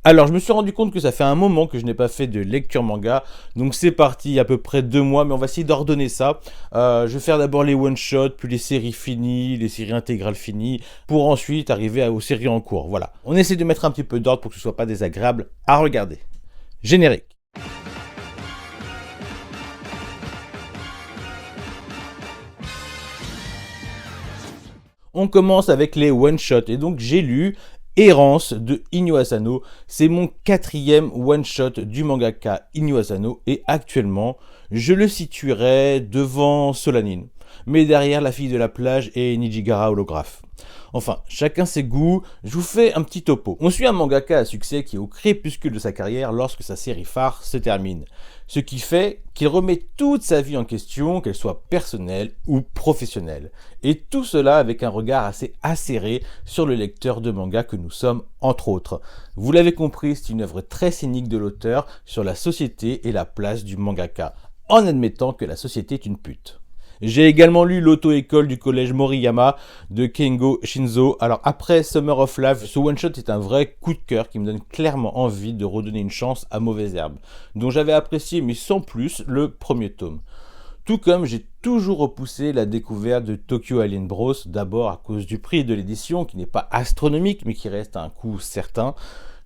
Alors, je me suis rendu compte que ça fait un moment que je n'ai pas fait de lecture manga, donc c'est parti, il y a à peu près 2 mois, mais on va essayer d'ordonner ça. Je vais faire d'abord les one-shots, puis les séries finies, les séries intégrales finies, pour ensuite arriver aux séries en cours. Voilà, on essaie de mettre un petit peu d'ordre pour que ce soit pas désagréable à regarder. Générique. On commence avec les one-shots, et donc j'ai lu Errance de Inyo Asano. C'est mon 4e one-shot du mangaka Inyo Asano et actuellement je le situerai devant Solanine, mais derrière La fille de la plage et Nijigara holographe. Enfin, chacun ses goûts, je vous fais un petit topo. On suit un mangaka à succès qui est au crépuscule de sa carrière lorsque sa série phare se termine. Ce qui fait qu'il remet toute sa vie en question, qu'elle soit personnelle ou professionnelle. Et tout cela avec un regard assez acéré sur le lecteur de manga que nous sommes, entre autres. Vous l'avez compris, c'est une œuvre très cynique de l'auteur sur la société et la place du mangaka, en admettant que la société est une pute. J'ai également lu l'auto-école du collège Moriyama de Kengo Shinzo. Alors après Summer of Love, ce one-shot est un vrai coup de cœur qui me donne clairement envie de redonner une chance à Mauvaise Herbe, dont j'avais apprécié mais sans plus le premier tome. Tout comme j'ai toujours repoussé la découverte de Tokyo Alien Bros, d'abord à cause du prix de l'édition qui n'est pas astronomique mais qui reste à un coût certain.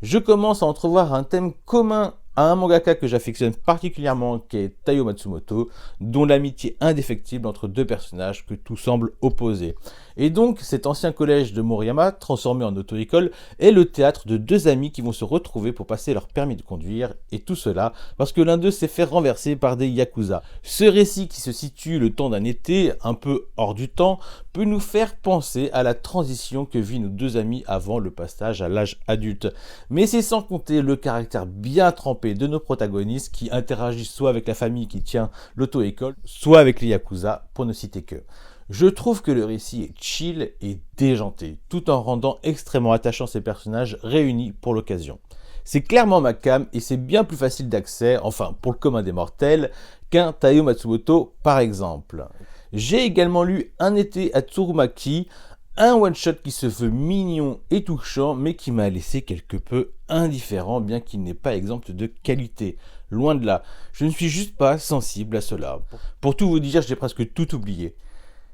Je commence à entrevoir un thème commun à un mangaka que j'affectionne particulièrement, qui est Taiyo Matsumoto, dont l'amitié indéfectible entre deux personnages que tout semble opposer. Et donc, cet ancien collège de Moriyama, transformé en auto-école, est le théâtre de deux amis qui vont se retrouver pour passer leur permis de conduire, et tout cela parce que l'un d'eux s'est fait renverser par des yakuza. Ce récit qui se situe le temps d'un été, un peu hors du temps, peut nous faire penser à la transition que vivent nos deux amis avant le passage à l'âge adulte. Mais c'est sans compter le caractère bien trempé de nos protagonistes qui interagissent soit avec la famille qui tient l'auto-école, soit avec les yakuza, pour ne citer que. Je trouve que le récit est chill et déjanté, tout en rendant extrêmement attachant ces personnages réunis pour l'occasion. C'est clairement ma cam et c'est bien plus facile d'accès, enfin pour le commun des mortels, qu'un Taiyo Matsumoto par exemple. J'ai également lu Un été à Tsurumaki, un one-shot qui se veut mignon et touchant, mais qui m'a laissé quelque peu indifférent, bien qu'il n'est pas exempt de qualité. Loin de là, je ne suis juste pas sensible à cela. Pour tout vous dire, j'ai presque tout oublié.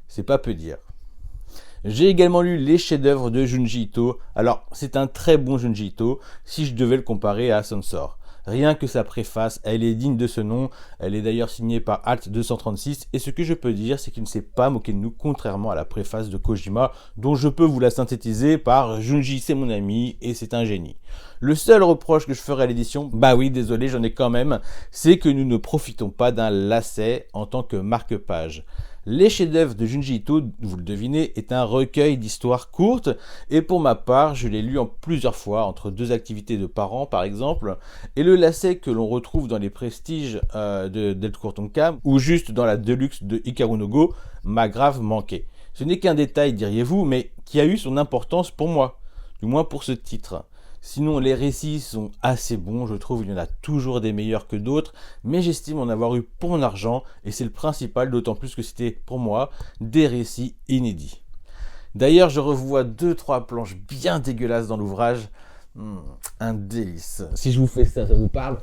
C'est pas peu dire. J'ai également lu les chefs-d'œuvre de Junji Ito. Alors, c'est un très bon Junji Ito, si je devais le comparer à Sensor. Rien que sa préface, elle est digne de ce nom, elle est d'ailleurs signée par Alt 236, et ce que je peux dire, c'est qu'il ne s'est pas moqué de nous, contrairement à la préface de Kojima, dont je peux vous la synthétiser par Junji c'est mon ami, et c'est un génie. Le seul reproche que je ferai à l'édition, bah oui, désolé, j'en ai quand même, c'est que nous ne profitons pas d'un lacet en tant que marque-page. Les chefs-d'œuvre de Junji Ito, vous le devinez, est un recueil d'histoires courtes, et pour ma part, je l'ai lu en plusieurs fois, entre deux activités de parents par exemple, et le lacet que l'on retrouve dans les prestiges de Delcourt Tonkam, ou juste dans la Deluxe de Hikaru no Go, m'a grave manqué. Ce n'est qu'un détail, diriez-vous, mais qui a eu son importance pour moi, du moins pour ce titre. Sinon, les récits sont assez bons, je trouve, il y en a toujours des meilleurs que d'autres, mais j'estime en avoir eu pour mon argent, et c'est le principal, d'autant plus que c'était, pour moi, des récits inédits. D'ailleurs, je revois 2-3 planches bien dégueulasses dans l'ouvrage. Un délice. Si je vous fais ça, ça vous parle?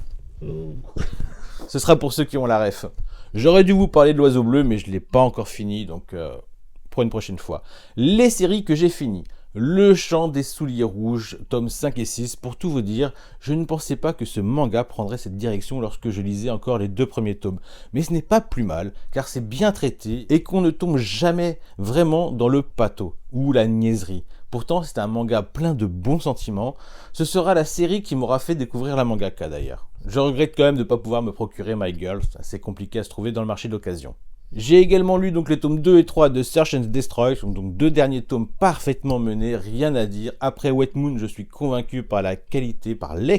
Ce sera pour ceux qui ont la ref. J'aurais dû vous parler de l'oiseau bleu, mais je ne l'ai pas encore fini, donc pour une prochaine fois. Les séries que j'ai finies. Le chant des souliers rouges, tomes 5 et 6. Pour tout vous dire, je ne pensais pas que ce manga prendrait cette direction lorsque je lisais encore les 2 premiers tomes. Mais ce n'est pas plus mal, car c'est bien traité et qu'on ne tombe jamais vraiment dans le pâteau ou la niaiserie. Pourtant, c'est un manga plein de bons sentiments. Ce sera la série qui m'aura fait découvrir la mangaka d'ailleurs. Je regrette quand même de ne pas pouvoir me procurer My Girl, c'est assez compliqué à se trouver dans le marché d'occasion. J'ai également lu donc les tomes 2 et 3 de Search and Destroy, donc 2 derniers tomes parfaitement menés, rien à dire. Après Wet Moon, je suis convaincu par les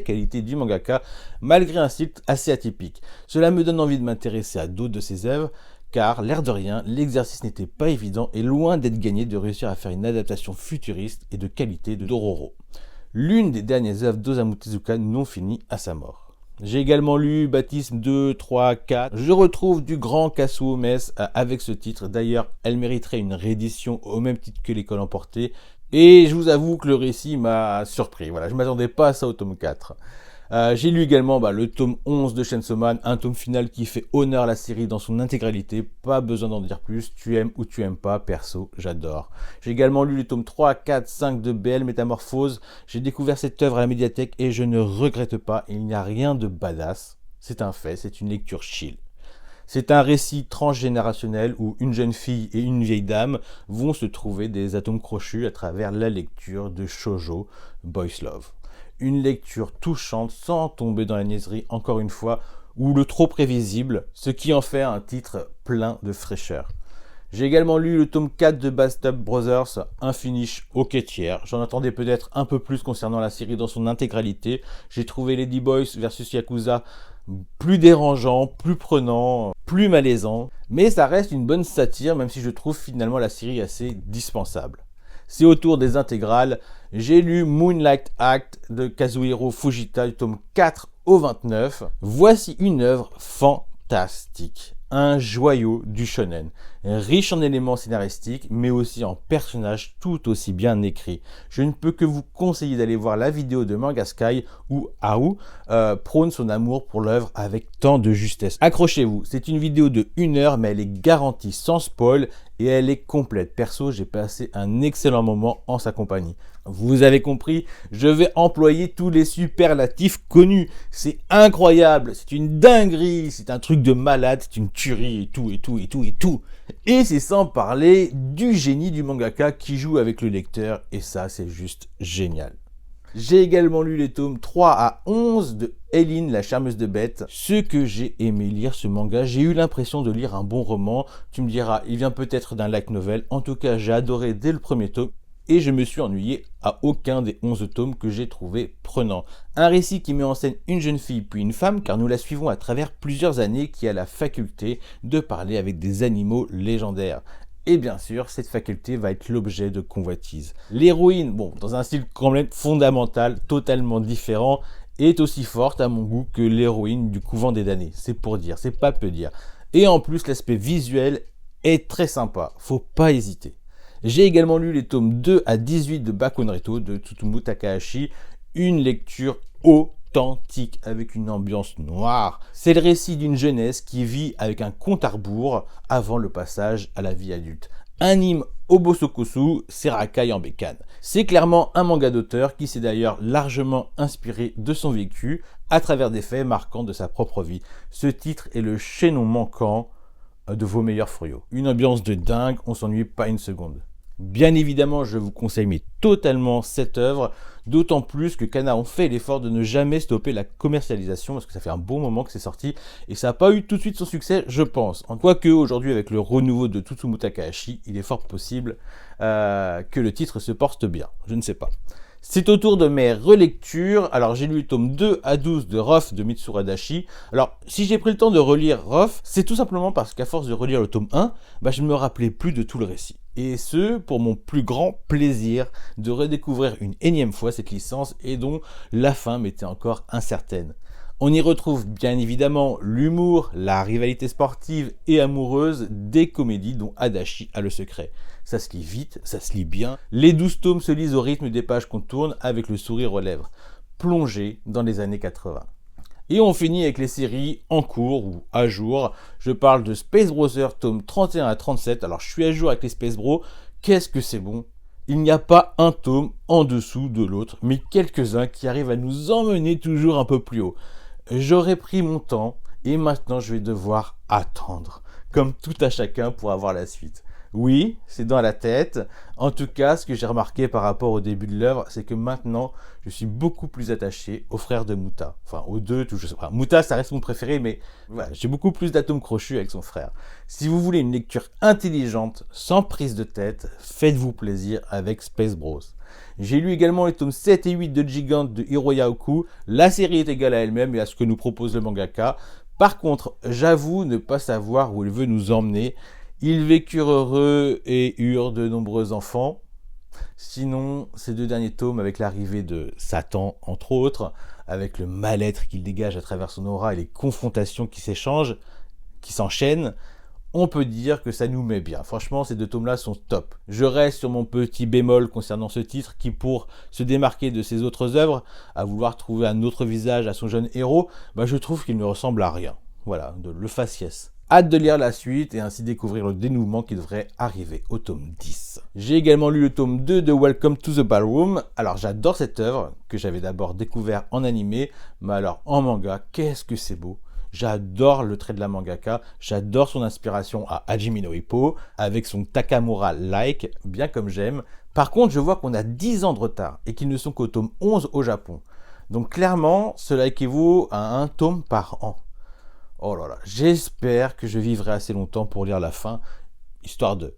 qualités du mangaka, malgré un style assez atypique. Cela me donne envie de m'intéresser à d'autres de ses œuvres, car, l'air de rien, l'exercice n'était pas évident et loin d'être gagné de réussir à faire une adaptation futuriste et de qualité de Dororo. L'une des dernières œuvres d'Osamu Tezuka non finie à sa mort. J'ai également lu Baptisme 2, 3, 4. Je retrouve du grand Kazuo Mess avec ce titre. D'ailleurs, elle mériterait une réédition au même titre que L'école emportée, Et je vous avoue que le récit m'a surpris. Voilà, je ne m'attendais pas à ça au tome 4. J'ai lu également le tome 11 de Chainsaw Man, un tome final qui fait honneur à la série dans son intégralité. Pas besoin d'en dire plus, tu aimes ou tu aimes pas, perso, j'adore. J'ai également lu les tomes 3, 4, 5 de BL Métamorphose. J'ai découvert cette œuvre à la médiathèque et je ne regrette pas, il n'y a rien de badass. C'est un fait, c'est une lecture chill. C'est un récit transgénérationnel où une jeune fille et une vieille dame vont se trouver des atomes crochus à travers la lecture de Shoujo Boys Love. Une lecture touchante sans tomber dans la niaiserie, encore une fois, ou le trop prévisible, ce qui en fait un titre plein de fraîcheur. J'ai également lu le tome 4 de Bastard Brothers, un finish ok tiers. J'en attendais peut-être un peu plus concernant la série dans son intégralité. J'ai trouvé Lady Boys vs Yakuza plus dérangeant, plus prenant, plus malaisant. Mais ça reste une bonne satire, même si je trouve finalement la série assez dispensable. C'est au tour des intégrales. J'ai lu Moonlight Act de Kazuhiro Fujita du tome 4 au 29. Voici une œuvre fantastique. Un joyau du shonen, riche en éléments scénaristiques, mais aussi en personnages tout aussi bien écrits. Je ne peux que vous conseiller d'aller voir la vidéo de Manga Sky où Haru prône son amour pour l'œuvre avec tant de justesse. Accrochez-vous, c'est une vidéo de 1 heure, mais elle est garantie sans spoil et elle est complète. Perso, j'ai passé un excellent moment en sa compagnie. Vous avez compris, je vais employer tous les superlatifs connus. C'est incroyable, c'est une dinguerie, c'est un truc de malade, c'est une tuerie et tout, et tout, et tout, et tout. Et c'est sans parler du génie du mangaka qui joue avec le lecteur, et ça, c'est juste génial. J'ai également lu les tomes 3 à 11 de Eileen, la charmeuse de bêtes. Ce que j'ai aimé lire ce manga, j'ai eu l'impression de lire un bon roman. Tu me diras, il vient peut-être d'un light novel. En tout cas, j'ai adoré dès le premier tome. Et je me suis ennuyé à aucun des 11 tomes que j'ai trouvé prenants. Un récit qui met en scène une jeune fille puis une femme, car nous la suivons à travers plusieurs années, qui a la faculté de parler avec des animaux légendaires. Et bien sûr, cette faculté va être l'objet de convoitise. L'héroïne, dans un style quand même fondamental, totalement différent, est aussi forte à mon goût que l'héroïne du couvent des damnés. C'est pour dire, c'est pas peu dire. Et en plus, l'aspect visuel est très sympa, faut pas hésiter. J'ai également lu les tomes 2 à 18 de Bakonreto de Tsutomu Takahashi, une lecture authentique avec une ambiance noire. C'est le récit d'une jeunesse qui vit avec un compte à rebours avant le passage à la vie adulte. Anime Obosokosu, Serakai en bécane. C'est clairement un manga d'auteur qui s'est d'ailleurs largement inspiré de son vécu à travers des faits marquants de sa propre vie. Ce titre est le chaînon manquant de vos meilleurs furios. Une ambiance de dingue, on s'ennuie pas une seconde. Bien évidemment, je vous conseille totalement cette œuvre, d'autant plus que Kana ont fait l'effort de ne jamais stopper la commercialisation, parce que ça fait un bon moment que c'est sorti, et ça n'a pas eu tout de suite son succès, je pense. Quoique aujourd'hui, avec le renouveau de Tsutomu Takahashi, il est fort possible que le titre se porte bien, je ne sais pas. C'est au tour de mes relectures. Alors j'ai lu le tome 2 à 12 de Rof de Mitsuru Adachi. Alors si j'ai pris le temps de relire Rof, c'est tout simplement parce qu'à force de relire le tome 1, je ne me rappelais plus de tout le récit. Et ce, pour mon plus grand plaisir de redécouvrir une énième fois cette licence et dont la fin m'était encore incertaine. On y retrouve bien évidemment l'humour, la rivalité sportive et amoureuse des comédies dont Adachi a le secret. Ça se lit vite, ça se lit bien. Les 12 tomes se lisent au rythme des pages qu'on tourne avec le sourire aux lèvres. Plongé dans les années 80. Et on finit avec les séries en cours ou à jour. Je parle de Space Brothers tome 31 à 37. Alors je suis à jour avec les Space Bros. Qu'est-ce que c'est bon! Il n'y a pas un tome en dessous de l'autre, mais quelques-uns qui arrivent à nous emmener toujours un peu plus haut. J'aurais pris mon temps et maintenant je vais devoir attendre, comme tout à chacun pour avoir la suite. Oui, c'est dans la tête. En tout cas, ce que j'ai remarqué par rapport au début de l'œuvre, c'est que maintenant, je suis beaucoup plus attaché au frère de Muta. Enfin, aux deux, je sais pas. Muta, ça reste mon préféré, mais voilà, j'ai beaucoup plus d'atomes crochus avec son frère. Si vous voulez une lecture intelligente, sans prise de tête, faites-vous plaisir avec Space Bros. J'ai lu également les tomes 7 et 8 de Gigant de Hiroya Oku. La série est égale à elle-même et à ce que nous propose le mangaka. Par contre, j'avoue ne pas savoir où il veut nous emmener. Ils vécurent heureux et eurent de nombreux enfants. Sinon, ces 2 derniers tomes, avec l'arrivée de Satan, entre autres, avec le mal-être qu'il dégage à travers son aura et les confrontations qui s'enchaînent, on peut dire que ça nous met bien. Franchement, ces deux tomes-là sont top. Je reste sur mon petit bémol concernant ce titre qui, pour se démarquer de ses autres œuvres, à vouloir trouver un autre visage à son jeune héros, je trouve qu'il ne ressemble à rien. Voilà, le faciès. Hâte de lire la suite et ainsi découvrir le dénouement qui devrait arriver au tome 10. J'ai également lu le tome 2 de Welcome to the Ballroom. Alors j'adore cette œuvre, que j'avais d'abord découvert en animé, mais alors en manga, qu'est-ce que c'est beau! J'adore le trait de la mangaka, j'adore son inspiration à Hajime no Ippo, avec son Takamura-like, bien comme j'aime. Par contre, je vois qu'on a 10 ans de retard et qu'ils ne sont qu'au tome 11 au Japon. Donc clairement, cela équivaut à un tome par an. Oh là là, j'espère que je vivrai assez longtemps pour lire la fin, histoire de...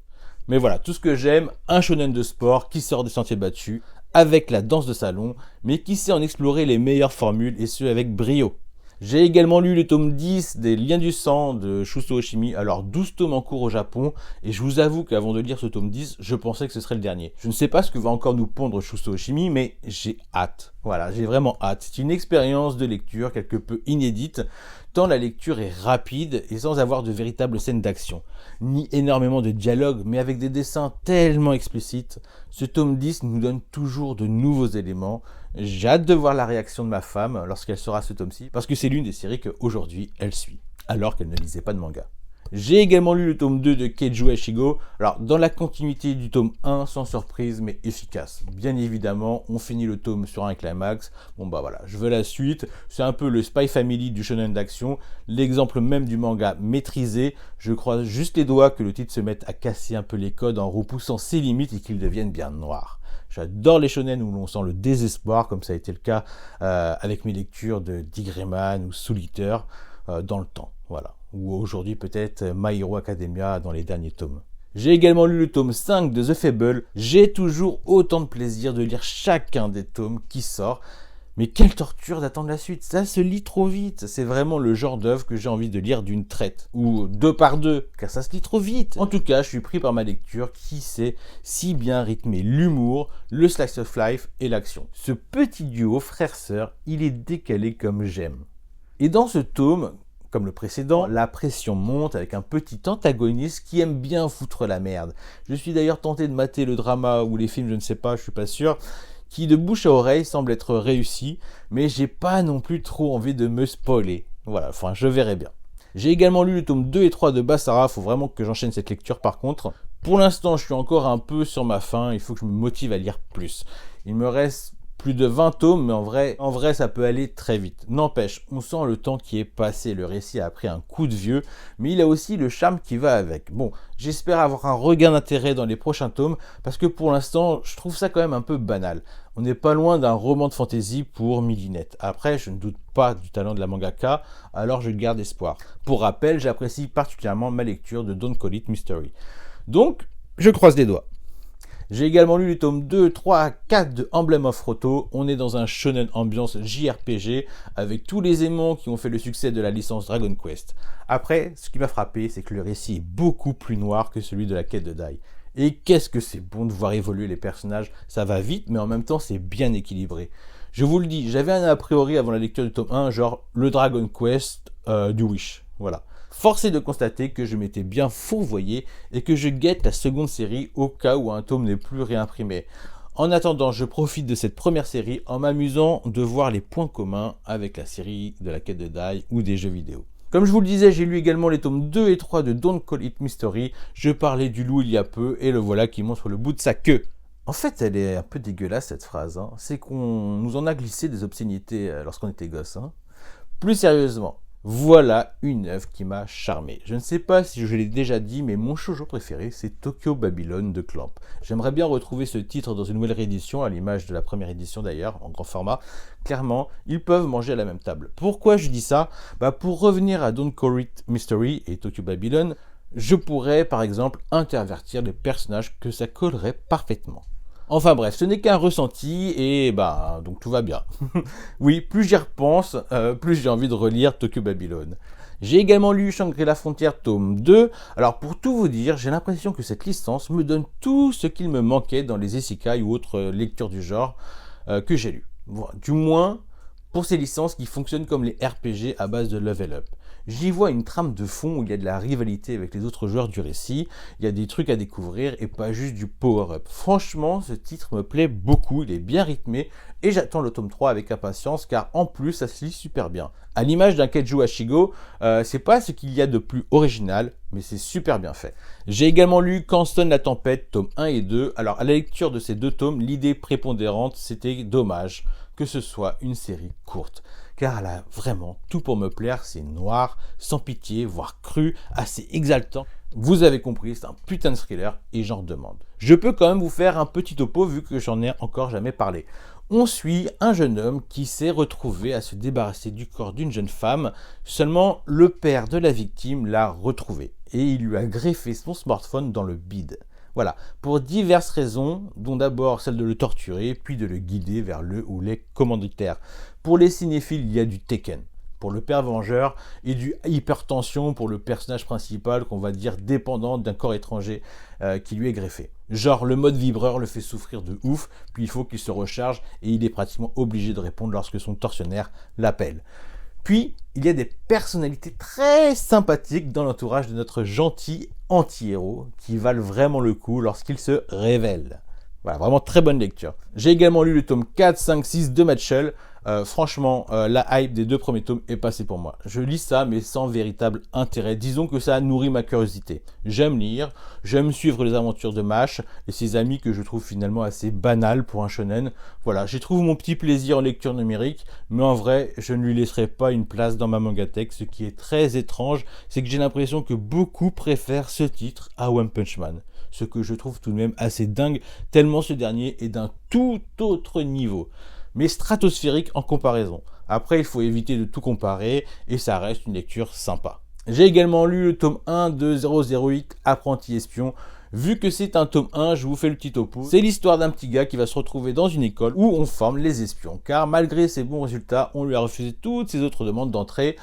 Mais voilà, tout ce que j'aime, un shonen de sport qui sort des sentiers battus, avec la danse de salon, mais qui sait en explorer les meilleures formules, et ce avec brio. J'ai également lu le tome 10 des Liens du sang de Shuso Oshimi, alors 12 tomes en cours au Japon, et je vous avoue qu'avant de lire ce tome 10, je pensais que ce serait le dernier. Je ne sais pas ce que va encore nous pondre Shuso Oshimi, mais j'ai hâte. Voilà, j'ai vraiment hâte. C'est une expérience de lecture quelque peu inédite, tant la lecture est rapide et sans avoir de véritables scènes d'action. Ni énormément de dialogue, mais avec des dessins tellement explicites. Ce tome 10 nous donne toujours de nouveaux éléments. J'ai hâte de voir la réaction de ma femme lorsqu'elle sera ce tome-ci, parce que c'est l'une des séries qu'aujourd'hui elle suit, alors qu'elle ne lisait pas de manga. J'ai également lu le tome 2 de Keiju Ashigo, alors dans la continuité du tome 1, sans surprise mais efficace. Bien évidemment, on finit le tome sur un climax, bon voilà, je veux la suite, c'est un peu le Spy Family du shonen d'action, l'exemple même du manga maîtrisé, je croise juste les doigts que le titre se mette à casser un peu les codes en repoussant ses limites et qu'il devienne bien noir. J'adore les shonen où l'on sent le désespoir, comme ça a été le cas avec mes lectures de Digreman ou Soul Eater dans le temps, voilà. Ou aujourd'hui peut-être My Hero Academia dans les derniers tomes. J'ai également lu le tome 5 de The Fable. J'ai toujours autant de plaisir de lire chacun des tomes qui sort. Mais quelle torture d'attendre la suite, ça se lit trop vite. C'est vraiment le genre d'œuvre que j'ai envie de lire d'une traite. Ou deux par deux, car ça se lit trop vite. En tout cas, je suis pris par ma lecture qui sait si bien rythmer l'humour, le slice of life et l'action. Ce petit duo frère-sœur, il est décalé comme j'aime. Et dans ce tome, comme le précédent, la pression monte avec un petit antagoniste qui aime bien foutre la merde. Je suis d'ailleurs tenté de mater le drama ou les films, je ne sais pas, je suis pas sûr, qui de bouche à oreille semble être réussi, mais j'ai pas non plus trop envie de me spoiler. Voilà, enfin je verrai bien. J'ai également lu le tome 2 et 3 de Basara, faut vraiment que j'enchaîne cette lecture par contre. Pour l'instant, je suis encore un peu sur ma faim, il faut que je me motive à lire plus. Il me reste plus de 20 tomes, mais en vrai, ça peut aller très vite. N'empêche, on sent le temps qui est passé. Le récit a pris un coup de vieux, mais il a aussi le charme qui va avec. Bon, j'espère avoir un regain d'intérêt dans les prochains tomes, parce que pour l'instant, je trouve ça quand même un peu banal. On n'est pas loin d'un roman de fantasy pour Millinette. Après, je ne doute pas du talent de la mangaka, alors je garde espoir. Pour rappel, j'apprécie particulièrement ma lecture de Don't Call It Mystery. Donc, je croise les doigts. J'ai également lu les tomes 2, 3, 4 de Emblem of Roto. On est dans un shonen ambiance JRPG avec tous les aimants qui ont fait le succès de la licence Dragon Quest. Après, ce qui m'a frappé, c'est que le récit est beaucoup plus noir que celui de la quête de Dai. Et qu'est-ce que c'est bon de voir évoluer les personnages. Ça va vite, mais en même temps, c'est bien équilibré. Je vous le dis, j'avais un a priori avant la lecture du tome 1, genre le Dragon Quest du Wish. Voilà. Force est de constater que je m'étais bien fourvoyé et que je guette la seconde série au cas où un tome n'est plus réimprimé. En attendant, je profite de cette première série en m'amusant de voir les points communs avec la série de la quête de Dai ou des jeux vidéo. Comme je vous le disais, j'ai lu également les tomes 2 et 3 de Don't Call It Mystery. Je parlais du loup il y a peu et le voilà qui montre le bout de sa queue. En fait, elle est un peu dégueulasse cette phrase. C'est qu'on nous en a glissé des obscénités lorsqu'on était gosse. Plus sérieusement. Voilà une œuvre qui m'a charmé. Je ne sais pas si je l'ai déjà dit, mais mon shoujo préféré, c'est Tokyo Babylon de Clamp. J'aimerais bien retrouver ce titre dans une nouvelle réédition, à l'image de la première édition d'ailleurs, en grand format. Clairement, ils peuvent manger à la même table. Pourquoi je dis ça ? Pour revenir à Don't Call It Mystery et Tokyo Babylon, je pourrais par exemple intervertir les personnages que ça collerait parfaitement. Enfin bref, ce n'est qu'un ressenti et donc tout va bien. Oui, plus j'y repense, plus j'ai envie de relire Tokyo Babylon. J'ai également lu Shangri-La Frontière tome 2. Alors pour tout vous dire, j'ai l'impression que cette licence me donne tout ce qu'il me manquait dans les isekai ou autres lectures du genre que j'ai lues. Du moins pour ces licences qui fonctionnent comme les RPG à base de level up. j'y vois une trame de fond où il y a de la rivalité avec les autres joueurs du récit, il y a des trucs à découvrir et pas juste du power-up. Franchement, ce titre me plaît beaucoup, il est bien rythmé et j'attends le tome 3 avec impatience car en plus ça se lit super bien. À l'image d'un Keiju Ashigo, c'est pas ce qu'il y a de plus original, mais c'est super bien fait. J'ai également lu Quand sonne la tempête, tome 1 et 2. Alors à la lecture de ces deux tomes, l'idée prépondérante, c'était dommage que ce soit une série courte. Car elle a vraiment tout pour me plaire, c'est noir, sans pitié, voire cru, assez exaltant. Vous avez compris, c'est un putain de thriller et j'en redemande. Je peux quand même vous faire un petit topo vu que j'en ai encore jamais parlé. On suit un jeune homme qui s'est retrouvé à se débarrasser du corps d'une jeune femme, seulement le père de la victime l'a retrouvé et il lui a greffé son smartphone dans le bide. Voilà, pour diverses raisons, dont d'abord celle de le torturer, puis de le guider vers le ou les commanditaires. Pour les cinéphiles, il y a du Tekken pour le père vengeur et du hypertension pour le personnage principal qu'on va dire dépendant d'un corps étranger qui lui est greffé. Genre le mode vibreur le fait souffrir de ouf, puis il faut qu'il se recharge et il est pratiquement obligé de répondre lorsque son tortionnaire l'appelle. Puis, il y a des personnalités très sympathiques dans l'entourage de notre gentil anti-héros qui valent vraiment le coup lorsqu'il se révèle. Voilà, vraiment très bonne lecture. J'ai également lu le tome 4, 5, 6 de Matchel. Franchement, la hype des deux premiers tomes est passée pour moi. Je lis ça, mais sans véritable intérêt. Disons que ça nourrit ma curiosité. J'aime lire, j'aime suivre les aventures de Mash et ses amis que je trouve finalement assez banales pour un shonen. Voilà, j'y trouve mon petit plaisir en lecture numérique, mais en vrai, je ne lui laisserai pas une place dans ma mangatech. Ce qui est très étrange, c'est que j'ai l'impression que beaucoup préfèrent ce titre à One Punch Man. Ce que je trouve tout de même assez dingue, tellement ce dernier est d'un tout autre niveau. Mais stratosphérique en comparaison. Après, il faut éviter de tout comparer et ça reste une lecture sympa. J'ai également lu le tome 1 de 008 Apprenti Espion. Vu que c'est un tome 1, je vous fais le petit topo. C'est l'histoire d'un petit gars qui va se retrouver dans une école où on forme les espions. Car malgré ses bons résultats, on lui a refusé toutes ses autres demandes d'entrée.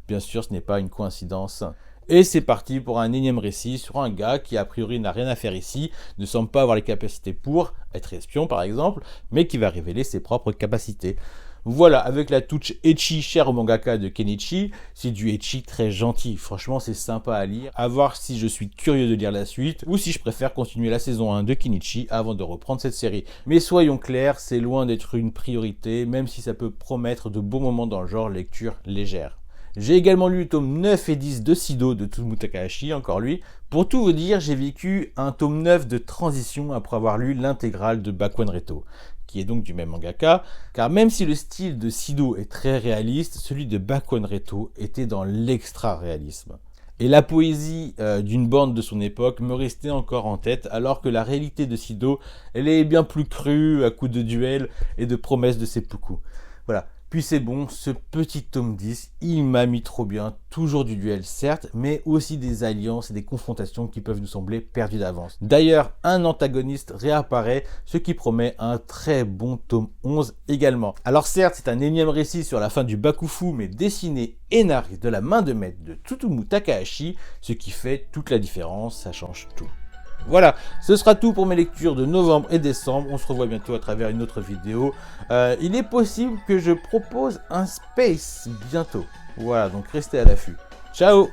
Bien sûr, ce n'est pas une coïncidence. Et c'est parti pour un énième récit sur un gars qui a priori n'a rien à faire ici, ne semble pas avoir les capacités pour être espion par exemple, mais qui va révéler ses propres capacités. Voilà, avec la touche ecchi chère au mangaka de Kenichi, c'est du ecchi très gentil, franchement c'est sympa à lire, à voir si je suis curieux de lire la suite, ou si je préfère continuer la saison 1 de Kenichi avant de reprendre cette série. Mais soyons clairs, c'est loin d'être une priorité, même si ça peut promettre de beaux moments dans le genre lecture légère. J'ai également lu le tome 9 et 10 de Sido de Tsutomu Takahashi, encore lui. Pour tout vous dire, j'ai vécu un tome 9 de transition après avoir lu l'intégrale de Bakuan Reto, qui est donc du même mangaka, car même si le style de Sido est très réaliste, celui de Bakuan Reto était dans l'extra-réalisme. Et la poésie d'une bande de son époque me restait encore en tête, alors que la réalité de Sido, elle est bien plus crue à coups de duels et de promesses de seppuku. Voilà. Puis c'est bon, ce petit tome 10, il m'a mis trop bien, toujours du duel certes, mais aussi des alliances et des confrontations qui peuvent nous sembler perdues d'avance. D'ailleurs, un antagoniste réapparaît, ce qui promet un très bon tome 11 également. Alors certes, c'est un énième récit sur la fin du Bakufu, mais dessiné et narré de la main de maître de Tsutomu Takahashi, ce qui fait toute la différence, ça change tout. Voilà, ce sera tout pour mes lectures de novembre et décembre. On se revoit bientôt à travers une autre vidéo. Il est possible que je propose un space bientôt. Voilà, donc restez à l'affût. Ciao!